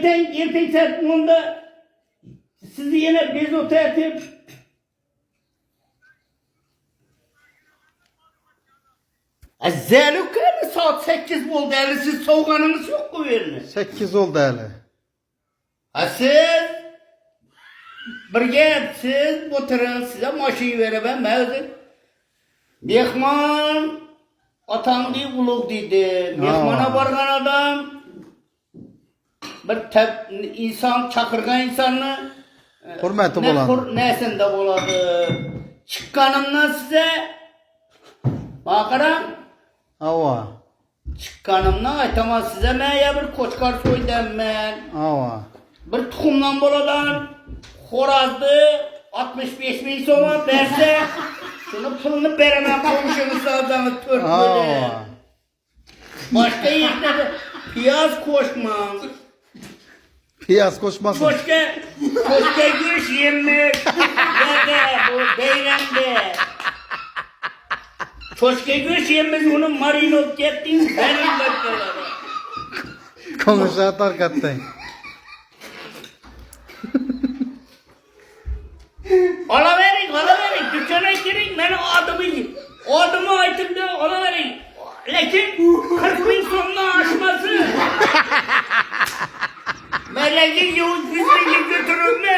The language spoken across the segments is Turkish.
erten saat 10'da sizi yine bezota yatıp Zəluqə saat 8 oldu, əli siz soğuğanınız yok mu verin? 8 oldu hələ. Siz birgə siz oturun, sizə maşını verəbəm, məzir. Mehman atan deyib, uluq deydi. Mehmana barğan adam bir insan, çakırgan insanı Hürməti olan. Nəsində oladı. Çıqqanımdan sizə bakaram. Ava. Çıqqanımdan aytamam sizə mənə bir koçkar soydum mən. Ava. Bir tuxumdan boladan xorazdı 65.000 soma versə şunu pulunu verəməm komşunu sağdanı 4 bölü. Başka yerlerde piyaz koşmam. Piyaz koşmasın. Koşka güç yemek. Nerede bu beylemde. Koşka güç yemek onu marinot ettin benim bakıyorum. Konuşat arkadaşlar. Ala verin. Dükkana girin. Ben adımı aytım da ala verin. Lakin 40.000 sonuna aşması. Melek'in Yavuz bizimle götürür mü?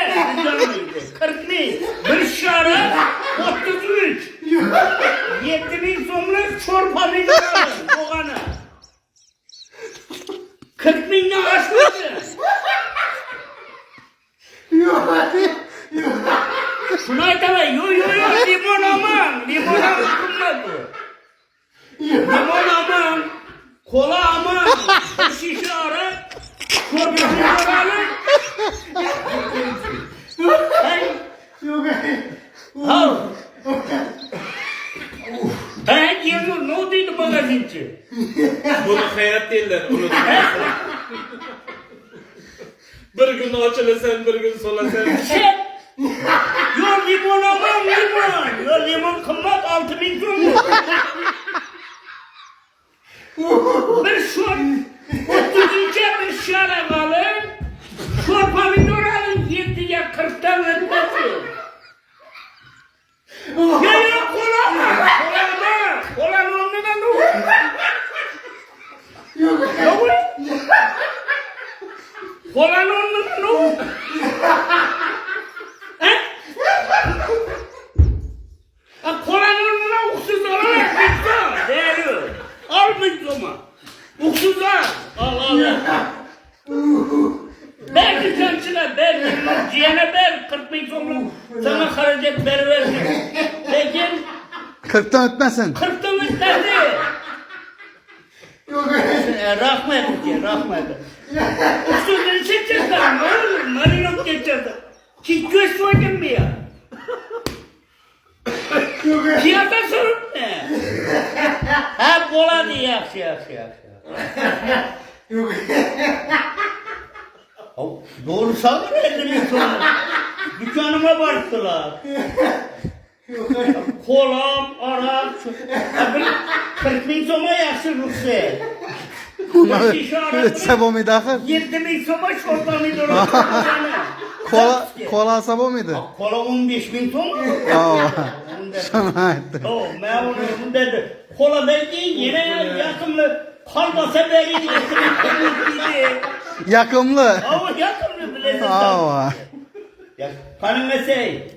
40.000. Bir şara 33. 7.000 sonuna çorba bir soğanı. 40.000'le aşması. Şuna aytamayın. Yo limon aman. Limon aman kımmadı. Limon aman. Kola aman. Şişe ara. Çorbasını aralım. Al. Yemur ne olduydu magazinci? Bunu hayat değiller. Bir gün açılasan, bir gün solasan. Yo limon aman limon. Yo limon kımmat 6.000 somu. Bir şort. 32 bir şara kalın. Şort pomidor alın 7'ye 40'tan ötmesi. Ya kola mı? Kola onunla ne olur? Yok. Kola onunla ne olur? Kolanın onunla uksuz olarak bitti. Değeri. Almayın ama. Uksuzlar. Allah. Belki sençine, belki ciyene ver. 40.000 somlu sana hareket versin. Lakin 40'tan ötməsin. 40'tan ötmedi. Rahmet. Uksuzları çekecekler. Ne olur? Marinot geçecekler. Hiç göz soydun mu ya? Fiyata sorun ne? Ha boladı yaxşı. Doğru sağlar 50.000 sonra. Dükkanıma baktılar. Kolam, arak, 40.000 soma yaxşı ruhsat. Sabo mıydı axır? 7.000 soma şortamı durur. Kola sabo mıydı? Kola 15.000 soma. Ava. Sana aytdı. Ben onu dedi. Kola belki yine yakımlı kalmasa beri yakımlı. Yakımlı. Yakımlı bilesin. Ava. Kanın mesleği.